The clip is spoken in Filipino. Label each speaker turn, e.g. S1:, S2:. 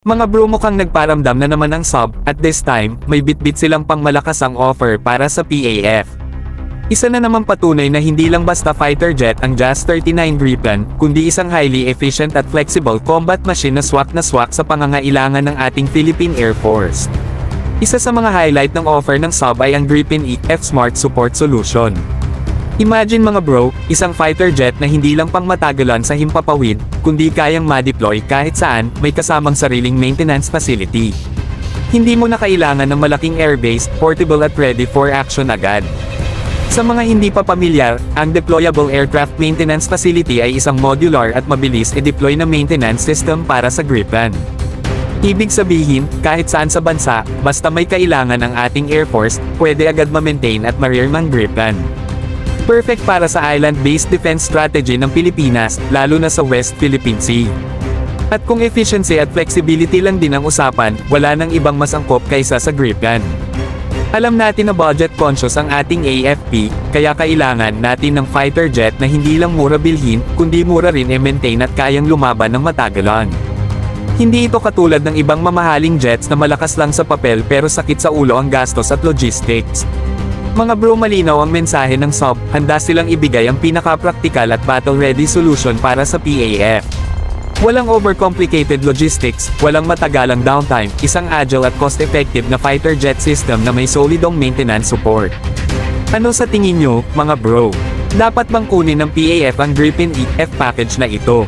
S1: Mga bro, mukhang nagparamdam na naman ang sub, at this time, may bitbit silang pangmalakasang offer para sa PAF. Isa na naman patunay na hindi lang basta fighter jet ang JAS-39 Gripen, kundi isang highly efficient at flexible combat machine na swak sa pangangailangan ng ating Philippine Air Force. Isa sa mga highlight ng offer ng sub ay ang Gripen E F Smart Support Solution. Imagine mga bro, isang fighter jet na hindi lang pangmatagalan sa himpapawid, kundi kayang ma-deploy kahit saan, may kasamang sariling maintenance facility. Hindi mo na kailangan ng malaking airbase, portable at ready for action agad. Sa mga hindi pa pamilyar, ang Deployable Aircraft Maintenance Facility ay isang modular at mabilis i-deploy na maintenance system para sa Gripen. Ibig sabihin, kahit saan sa bansa, basta may kailangan ang ating Air Force, pwede agad ma-maintain at ma-rear ng Gripen. Perfect para sa island-based defense strategy ng Pilipinas, lalo na sa West Philippine Sea. At kung efficiency at flexibility lang din ang usapan, wala nang ibang mas angkop kaysa sa Gripen. Alam natin na budget conscious ang ating AFP, kaya kailangan natin ng fighter jet na hindi lang mura bilhin, kundi mura rin i-maintain at kayang lumaban ng matagalan. Hindi ito katulad ng ibang mamahaling jets na malakas lang sa papel pero sakit sa ulo ang gastos at logistics. Mga bro, malinaw ang mensahe ng sub, handa silang ibigay ang pinaka-practical at battle-ready solution para sa PAF. Walang overcomplicated logistics, walang matagalang downtime, isang agile at cost-effective na fighter jet system na may solidong maintenance support. Ano sa tingin nyo, mga bro? Dapat bang kunin ng PAF ang Gripen E F package na ito?